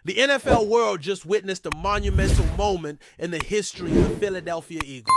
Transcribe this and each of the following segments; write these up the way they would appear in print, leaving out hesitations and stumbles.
The NFL world just witnessed a monumental moment in the history of the Philadelphia Eagles.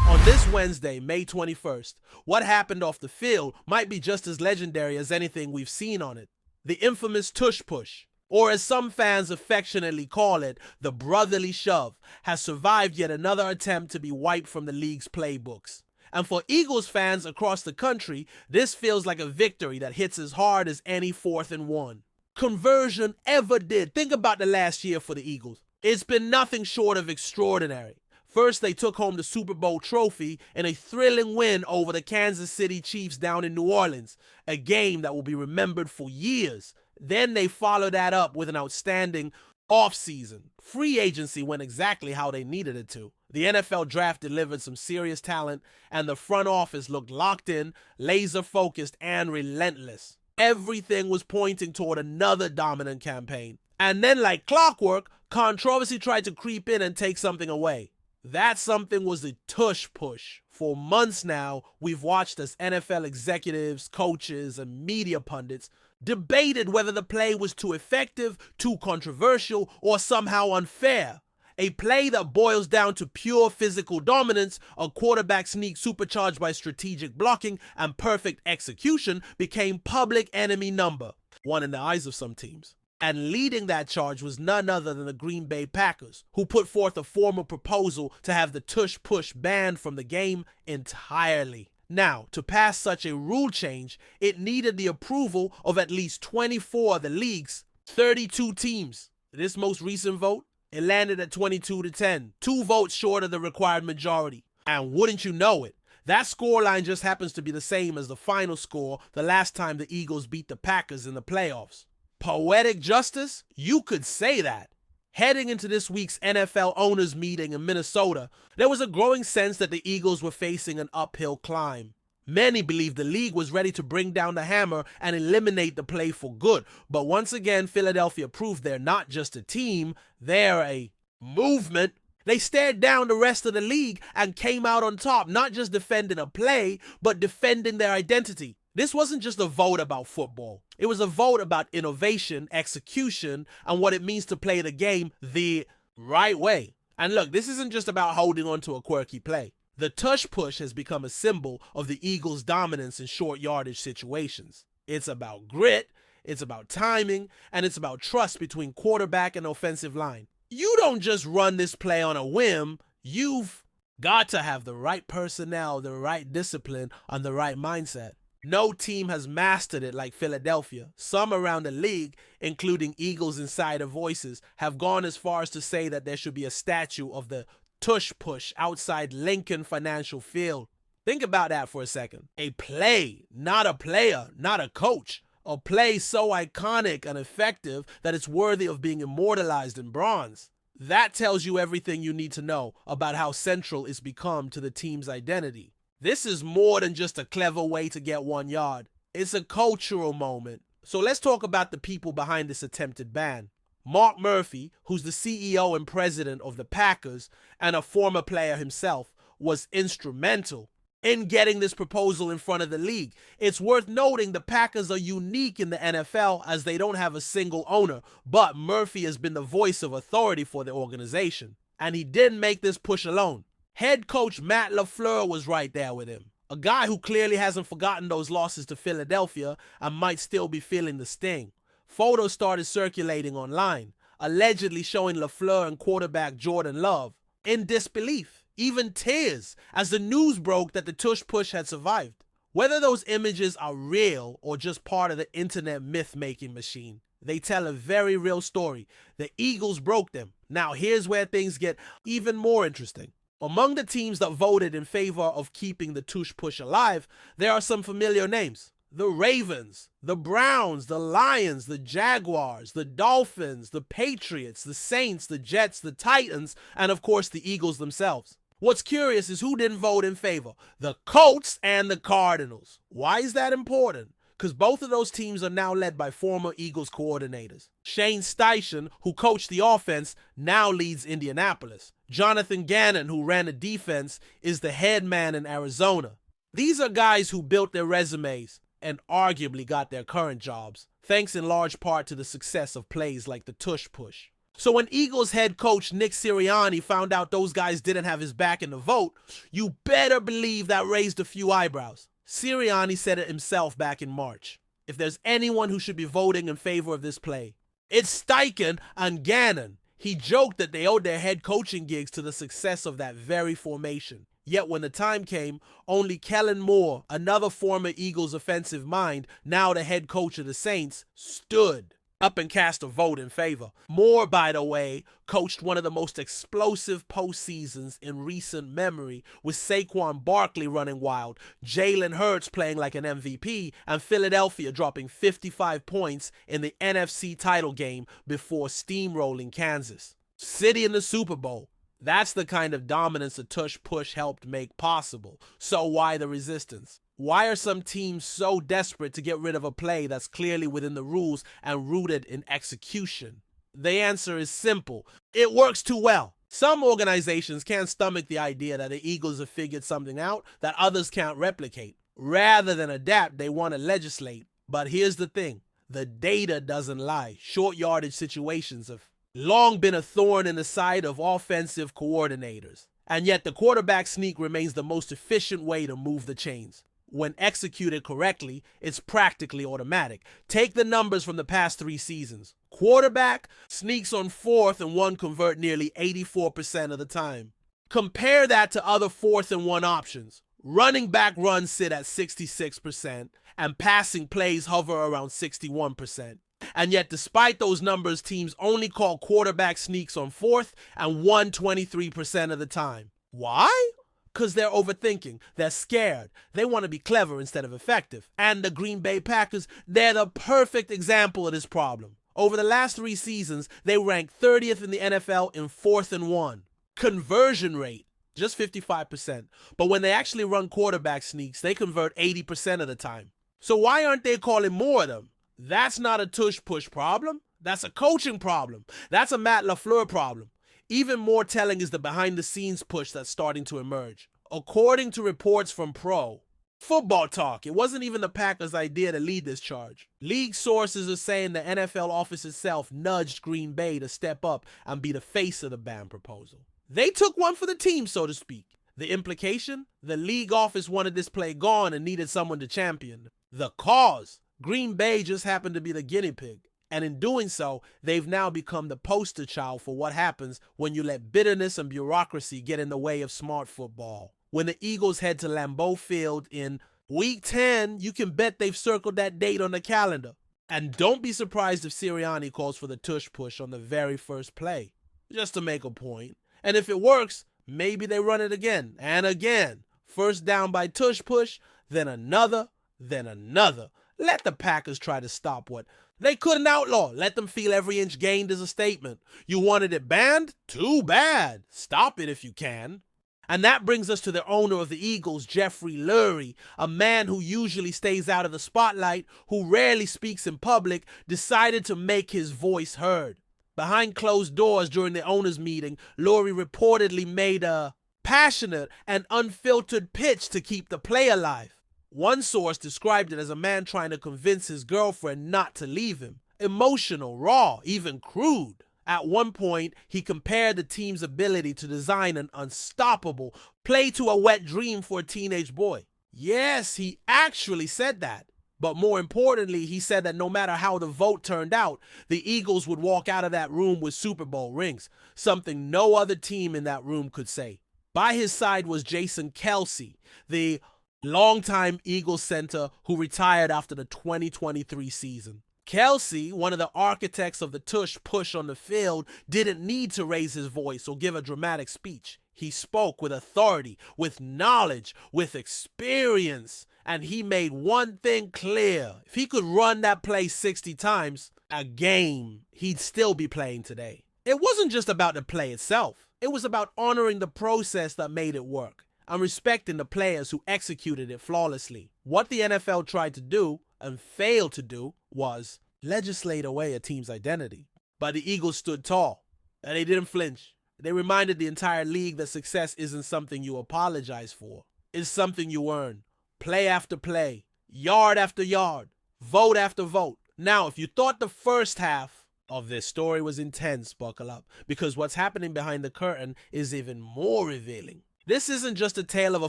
On this Wednesday, May 21st, what happened off the field might be just as legendary as anything we've seen on it. The infamous tush push, or as some fans affectionately call it, the brotherly shove, has survived yet another attempt to be wiped from the league's playbooks. And for Eagles fans across the country, this feels like a victory that hits as hard as any 4th and 1 conversion ever did. Think about the last year for the Eagles. It's been nothing short of extraordinary. First, they took home the Super Bowl trophy in a thrilling win over the Kansas City Chiefs down in New Orleans, a game that will be remembered for years. Then they followed that up with an outstanding offseason. Free agency went exactly how they needed it to. The NFL draft delivered some serious talent, and the front office looked locked in, laser-focused, and relentless. Everything was pointing toward another dominant campaign. And then, like clockwork, controversy tried to creep in and take something away. That something was the tush push. For months now, we've watched as NFL executives, coaches, and media pundits debated whether the play was too effective, too controversial, or somehow unfair. A play that boils down to pure physical dominance, a quarterback sneak supercharged by strategic blocking and perfect execution became public enemy number one in the eyes of some teams. And leading that charge was none other than the Green Bay Packers, who put forth a formal proposal to have the tush push banned from the game entirely. Now, to pass such a rule change, it needed the approval of at least 24 of the league's 32 teams. This most recent vote, it landed at 22-10, 2 votes short of the required majority. And wouldn't you know it, that scoreline just happens to be the same as the final score the last time the Eagles beat the Packers in the playoffs. Poetic justice? You could say that. Heading into this week's NFL owners meeting in Minnesota, there was a growing sense that the Eagles were facing an uphill climb. Many believed the league was ready to bring down the hammer and eliminate the play for good. But once again, Philadelphia proved they're not just a team, they're a movement. They stared down the rest of the league and came out on top, not just defending a play, but defending their identity. This wasn't just a vote about football. It was a vote about innovation, execution, and what it means to play the game the right way. And look, this isn't just about holding on to a quirky play. The tush push has become a symbol of the Eagles' dominance in short yardage situations. It's about grit, it's about timing, and it's about trust between quarterback and offensive line. You don't just run this play on a whim. You've got to have the right personnel, the right discipline, and the right mindset. No team has mastered it like Philadelphia. Some around the league, including Eagles insider voices, have gone as far as to say that there should be a statue of the tush push outside Lincoln Financial Field. Think about that for a second. A play, not a player, not a coach. A play so iconic and effective that it's worthy of being immortalized in bronze. That tells you everything you need to know about how central it's become to the team's identity. This is more than just a clever way to get 1 yard. It's a cultural moment. So let's talk about the people behind this attempted ban. Mark Murphy, who's the CEO and president of the Packers and a former player himself, was instrumental in getting this proposal in front of the league. It's worth noting the Packers are unique in the NFL as they don't have a single owner, but Murphy has been the voice of authority for the organization. And he didn't make this push alone. Head coach Matt LaFleur was right there with him, a guy who clearly hasn't forgotten those losses to Philadelphia and might still be feeling the sting. Photos started circulating online, allegedly showing LaFleur and quarterback Jordan Love in disbelief, even tears, as the news broke that the tush push had survived. Whether those images are real or just part of the internet myth-making machine, they tell a very real story. The Eagles broke them. Now here's where things get even more interesting. Among the teams that voted in favor of keeping the tush push alive, there are some familiar names. The Ravens, the Browns, the Lions, the Jaguars, the Dolphins, the Patriots, the Saints, the Jets, the Titans, and of course the Eagles themselves. What's curious is who didn't vote in favor. The Colts and the Cardinals. Why is that important? Because both of those teams are now led by former Eagles coordinators. Shane Steichen, who coached the offense, now leads Indianapolis. Jonathan Gannon, who ran the defense, is the head man in Arizona. These are guys who built their resumes, and arguably got their current jobs, thanks in large part to the success of plays like the tush push. So when Eagles head coach Nick Sirianni found out those guys didn't have his back in the vote, you better believe that raised a few eyebrows. Sirianni said it himself back in March. If there's anyone who should be voting in favor of this play, it's Steichen and Gannon. He joked that they owed their head coaching gigs to the success of that very formation. Yet when the time came, only Kellen Moore, another former Eagles offensive mind, now the head coach of the Saints, stood up and cast a vote in favor. Moore, by the way, coached one of the most explosive postseasons in recent memory, with Saquon Barkley running wild, Jalen Hurts playing like an MVP, and Philadelphia dropping 55 points in the NFC title game before steamrolling Kansas City in the Super Bowl. That's the kind of dominance a tush push helped make possible. So why the resistance? Why are some teams so desperate to get rid of a play that's clearly within the rules and rooted in execution? The answer is simple. It works too well. Some organizations can't stomach the idea that the Eagles have figured something out that others can't replicate. Rather than adapt, they want to legislate. But here's the thing. The data doesn't lie. Short yardage situations have long been a thorn in the side of offensive coordinators. And yet the quarterback sneak remains the most efficient way to move the chains. When executed correctly, it's practically automatic. Take the numbers from the past 3 seasons. Quarterback sneaks on 4th and 1 convert nearly 84% of the time. Compare that to other 4th and 1 options. Running back runs sit at 66% and passing plays hover around 61%. And yet despite those numbers, teams only call quarterback sneaks on 4th and 1 23% of the time. Why? Because they're overthinking, they're scared, they want to be clever instead of effective. And the Green Bay Packers, they're the perfect example of this problem. Over the last 3 seasons, they ranked 30th in the NFL in 4th and 1. Conversion rate, just 55%. But when they actually run quarterback sneaks, they convert 80% of the time. So why aren't they calling more of them? That's not a tush-push problem. That's a coaching problem. That's a Matt LaFleur problem. Even more telling is the behind-the-scenes push that's starting to emerge. According to reports from Pro Football Talk, it wasn't even the Packers' idea to lead this charge. League sources are saying the NFL office itself nudged Green Bay to step up and be the face of the ban proposal. They took one for the team, so to speak. The implication? The league office wanted this play gone and needed someone to champion. The cause? Green Bay just happened to be the guinea pig. And in doing so, they've now become the poster child for what happens when you let bitterness and bureaucracy get in the way of smart football. When the Eagles head to Lambeau Field in Week 10, you can bet they've circled that date on the calendar. And don't be surprised if Sirianni calls for the tush push on the very first play, just to make a point. And if it works, maybe they run it again and again. First down by tush push, then another, then another. Let the Packers try to stop what they couldn't outlaw. Let them feel every inch gained as a statement. You wanted it banned? Too bad. Stop it if you can. And that brings us to the owner of the Eagles, Jeffrey Lurie, a man who usually stays out of the spotlight, who rarely speaks in public, decided to make his voice heard. Behind closed doors during the owners' meeting, Lurie reportedly made a passionate and unfiltered pitch to keep the play alive. One source described it as a man trying to convince his girlfriend not to leave him. Emotional, raw, even crude. At one point, he compared the team's ability to design an unstoppable play to a wet dream for a teenage boy. Yes, he actually said that. But more importantly, he said that no matter how the vote turned out, the Eagles would walk out of that room with Super Bowl rings, something no other team in that room could say. By his side was Jason Kelce, the longtime Eagles center who retired after the 2023 season. Kelce, one of the architects of the tush push on the field, didn't need to raise his voice or give a dramatic speech. He spoke with authority, with knowledge, with experience, and he made one thing clear. If he could run that play 60 times a game, he'd still be playing today. It wasn't just about the play itself. It was about honoring the process that made it work and respecting the players who executed it flawlessly. What the NFL tried to do and failed to do was legislate away a team's identity. But the Eagles stood tall, and they didn't flinch. They reminded the entire league that success isn't something you apologize for. It's something you earn. Play after play, yard after yard, vote after vote. Now, if you thought the first half of this story was intense, buckle up, because what's happening behind the curtain is even more revealing. This isn't just a tale of a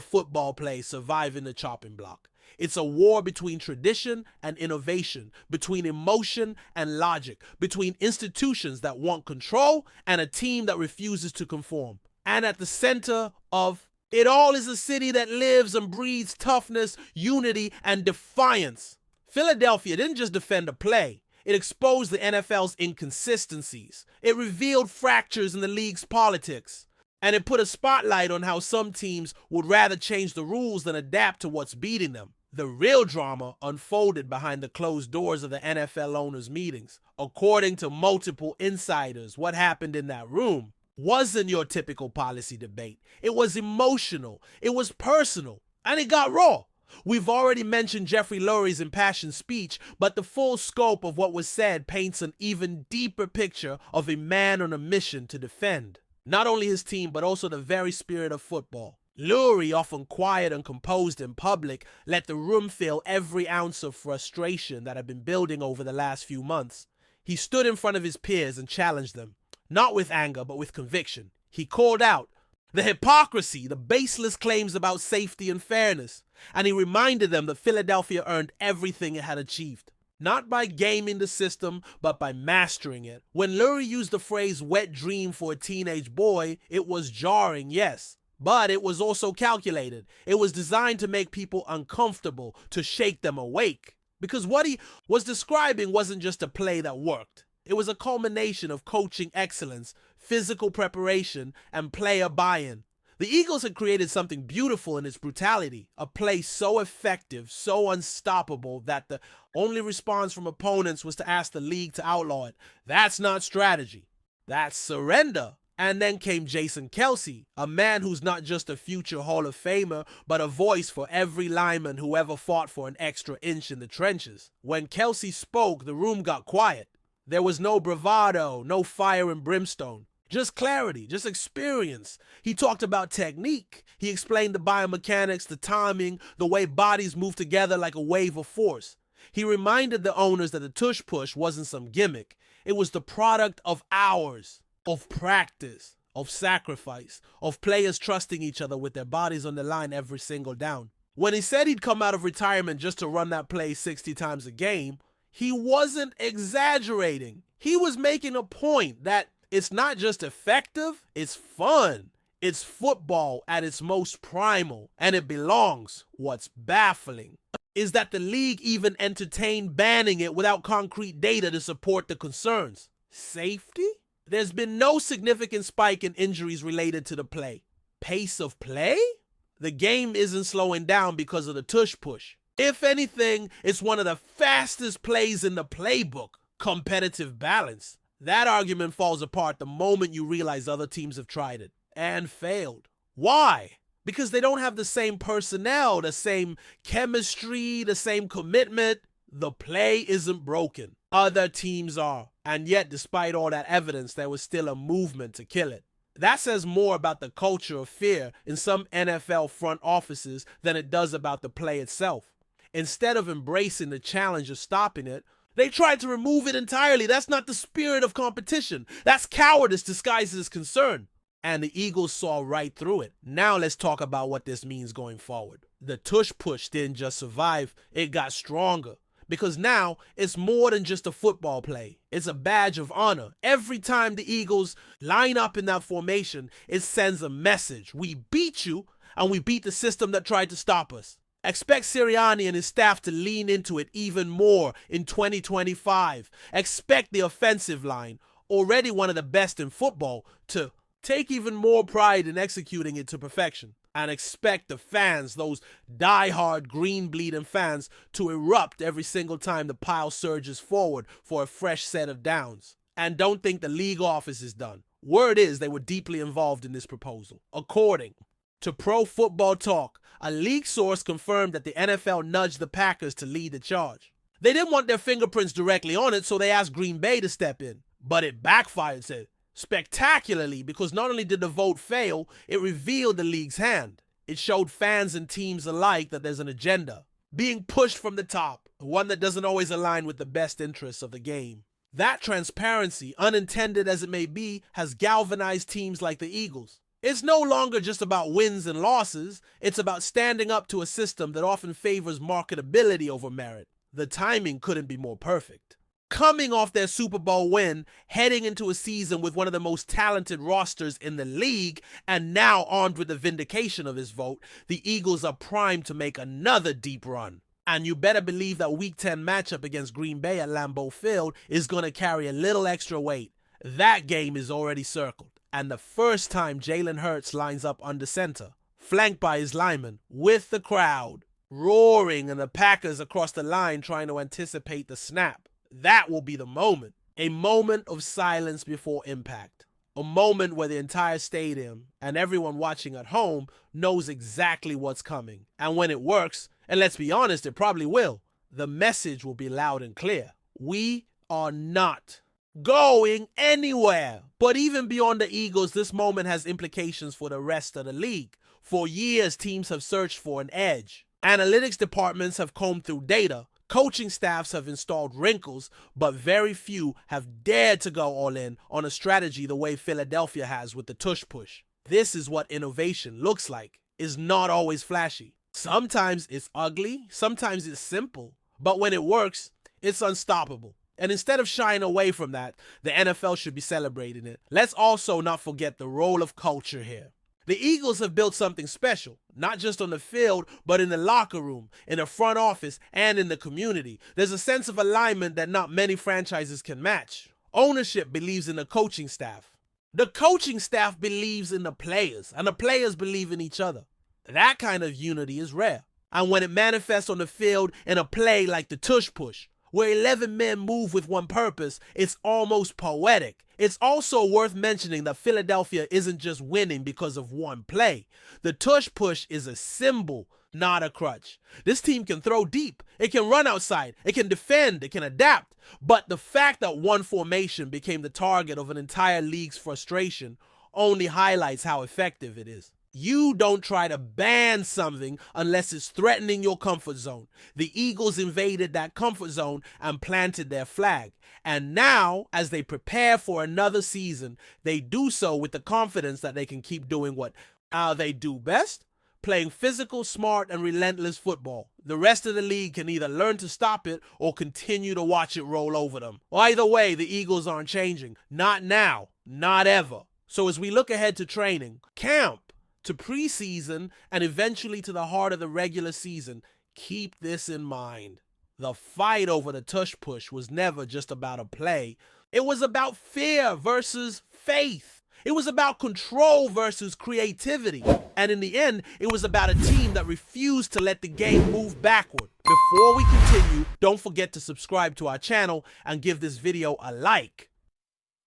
football play surviving the chopping block. It's a war between tradition and innovation, between emotion and logic, between institutions that want control and a team that refuses to conform. And at the center of it all is a city that lives and breathes toughness, unity, and defiance. Philadelphia didn't just defend a play. It exposed the NFL's inconsistencies. It revealed fractures in the league's politics. And it put a spotlight on how some teams would rather change the rules than adapt to what's beating them. The real drama unfolded behind the closed doors of the NFL owners' meetings. According to multiple insiders, what happened in that room wasn't your typical policy debate. It was emotional, it was personal, and it got raw. We've already mentioned Jeffrey Lurie's impassioned speech, but the full scope of what was said paints an even deeper picture of a man on a mission to defend not only his team, but also the very spirit of football. Lurie, often quiet and composed in public, let the room feel every ounce of frustration that had been building over the last few months. He stood in front of his peers and challenged them, not with anger, but with conviction. He called out the hypocrisy, the baseless claims about safety and fairness, and he reminded them that Philadelphia earned everything it had achieved. Not by gaming the system, but by mastering it. When Lurie used the phrase wet dream for a teenage boy, it was jarring, yes. But it was also calculated. It was designed to make people uncomfortable, to shake them awake. Because what he was describing wasn't just a play that worked. It was a culmination of coaching excellence, physical preparation, and player buy-in. The Eagles had created something beautiful in its brutality, a play so effective, so unstoppable that the only response from opponents was to ask the league to outlaw it. That's not strategy. That's surrender. And then came Jason Kelce, a man who's not just a future Hall of Famer, but a voice for every lineman who ever fought for an extra inch in the trenches. When Kelce spoke, the room got quiet. There was no bravado, no fire and brimstone. Just clarity, just experience. He talked about technique. He explained the biomechanics, the timing, the way bodies move together like a wave of force. He reminded the owners that the tush push wasn't some gimmick. It was the product of hours, of practice, of sacrifice, of players trusting each other with their bodies on the line every single down. When he said he'd come out of retirement just to run that play 60 times a game, he wasn't exaggerating. He was making a point that it's not just effective, it's fun. It's football at its most primal, and it belongs. What's baffling is that the league even entertained banning it without concrete data to support the concerns. Safety? There's been no significant spike in injuries related to the play. Pace of play? The game isn't slowing down because of the tush push. If anything, it's one of the fastest plays in the playbook. Competitive balance. That argument falls apart the moment you realize other teams have tried it and failed. Why? Because they don't have the same personnel, the same chemistry, the same commitment. The play isn't broken. Other teams are. And yet, despite all that evidence, there was still a movement to kill it. That says more about the culture of fear in some NFL front offices than it does about the play itself. Instead of embracing the challenge of stopping it, they tried to remove it entirely. That's not the spirit of competition. That's cowardice disguised as concern. And the Eagles saw right through it. Now let's talk about what this means going forward. The tush push didn't just survive, it got stronger. Because now it's more than just a football play. It's a badge of honor. Every time the Eagles line up in that formation, it sends a message. We beat you, and we beat the system that tried to stop us. Expect Sirianni and his staff to lean into it even more in 2025. Expect the offensive line, already one of the best in football, to take even more pride in executing it to perfection. And expect the fans, those die-hard green-bleeding fans, to erupt every single time the pile surges forward for a fresh set of downs. And don't think the league office is done. Word is they were deeply involved in this proposal. According to Pro Football Talk, a league source confirmed that the NFL nudged the Packers to lead the charge. They didn't want their fingerprints directly on it, so they asked Green Bay to step in. But it backfired spectacularly, because not only did the vote fail, it revealed the league's hand. It showed fans and teams alike that there's an agenda. being pushed from the top, one that doesn't always align with the best interests of the game. That transparency, unintended as it may be, has galvanized teams like the Eagles. It's no longer just about wins and losses, it's about standing up to a system that often favors marketability over merit. The timing couldn't be more perfect. Coming off their Super Bowl win, heading into a season with one of the most talented rosters in the league, and now armed with the vindication of his vote, the Eagles are primed to make another deep run. And you better believe that Week 10 matchup against Green Bay at Lambeau Field is going to carry a little extra weight. That game is already circled, and the first time Jalen Hurts lines up under center, flanked by his linemen, with the crowd roaring and the Packers across the line trying to anticipate the snap, that will be the moment. A moment of silence before impact. A moment where the entire stadium and everyone watching at home knows exactly what's coming. And when it works, and let's be honest, it probably will, the message will be loud and clear. We are not going anywhere. But even beyond the Eagles, this moment has implications for the rest of the league. For years, teams have searched for an edge. Analytics departments have combed through data. Coaching staffs have installed wrinkles, but very few have dared to go all in on a strategy the way Philadelphia has with the tush push. This is what innovation looks like. It's not always flashy. Sometimes it's ugly, sometimes it's simple, but when it works, it's unstoppable. And instead of shying away from that, the NFL should be celebrating it. Let's also not forget the role of culture here. The Eagles have built something special, not just on the field, but in the locker room, in the front office, and in the community. There's a sense of alignment that not many franchises can match. Ownership believes in the coaching staff. The coaching staff believes in the players, and the players believe in each other. That kind of unity is rare. And when it manifests on the field in a play like the tush push, where 11 men move with one purpose, it's almost poetic. It's also worth mentioning that Philadelphia isn't just winning because of one play. The tush push is a symbol, not a crutch. This team can throw deep, it can run outside, it can defend, it can adapt. But the fact that one formation became the target of an entire league's frustration only highlights how effective it is. You don't try to ban something unless it's threatening your comfort zone. The Eagles invaded that comfort zone and planted their flag. And now, as they prepare for another season, they do so with the confidence that they can keep doing what they do best, playing physical, smart, and relentless football. The rest of the league can either learn to stop it or continue to watch it roll over them. Either way, the Eagles aren't changing. Not now. Not ever. So as we look ahead to training, camp, to preseason, and eventually to the heart of the regular season, keep this in mind. The fight over the tush push was never just about a play. It was about fear versus faith. It was about control versus creativity. And in the end, it was about a team that refused to let the game move backward. Before we continue, don't forget to subscribe to our channel and give this video a like.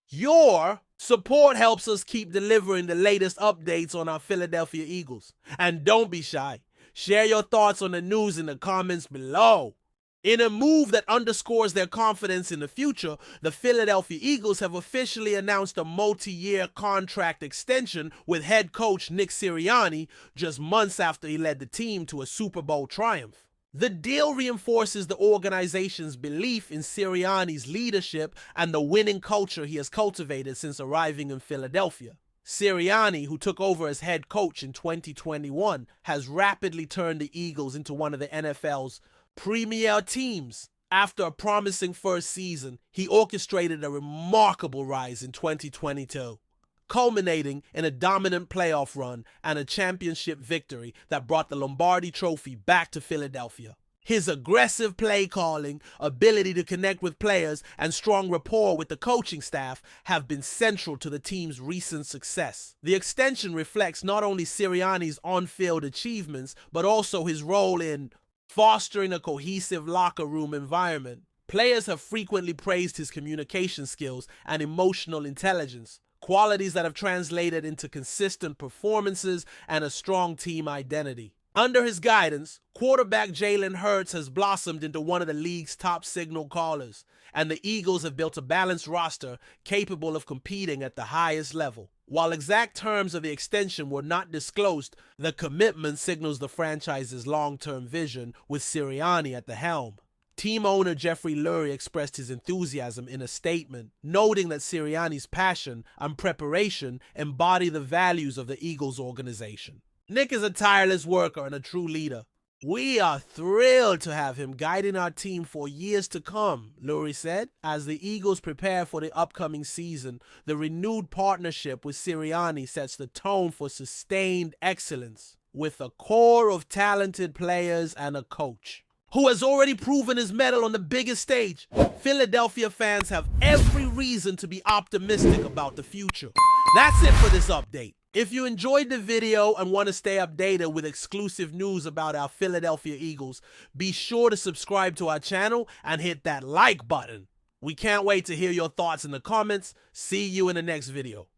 Your support helps us keep delivering the latest updates on our Philadelphia Eagles. And don't be shy. Share your thoughts on the news in the comments below. In a move that underscores their confidence in the future, the Philadelphia Eagles have officially announced a multi-year contract extension with head coach Nick Sirianni just months after he led the team to a Super Bowl triumph. The deal reinforces the organization's belief in Sirianni's leadership and the winning culture he has cultivated since arriving in Philadelphia. Sirianni, who took over as head coach in 2021, has rapidly turned the Eagles into one of the NFL's premier teams. After a promising first season, he orchestrated a remarkable rise in 2022. Culminating in a dominant playoff run and a championship victory that brought the Lombardi Trophy back to Philadelphia. His aggressive play calling, ability to connect with players, and strong rapport with the coaching staff have been central to the team's recent success. The extension reflects not only Sirianni's on-field achievements, but also his role in fostering a cohesive locker room environment. Players have frequently praised his communication skills and emotional intelligence, qualities that have translated into consistent performances and a strong team identity. Under his guidance, quarterback Jalen Hurts has blossomed into one of the league's top signal callers, and the Eagles have built a balanced roster capable of competing at the highest level. While exact terms of the extension were not disclosed, the commitment signals the franchise's long-term vision with Sirianni at the helm. Team owner Jeffrey Lurie expressed his enthusiasm in a statement, noting that Sirianni's passion and preparation embody the values of the Eagles organization. Nick is a tireless worker and a true leader. We are thrilled to have him guiding our team for years to come, Lurie said. As the Eagles prepare for the upcoming season, the renewed partnership with Sirianni sets the tone for sustained excellence, with a core of talented players and a coach who has already proven his mettle on the biggest stage. Philadelphia fans have every reason to be optimistic about the future. That's it for this update. If you enjoyed the video and want to stay updated with exclusive news about our Philadelphia Eagles, be sure to subscribe to our channel and hit that like button. We can't wait to hear your thoughts in the comments. See you in the next video.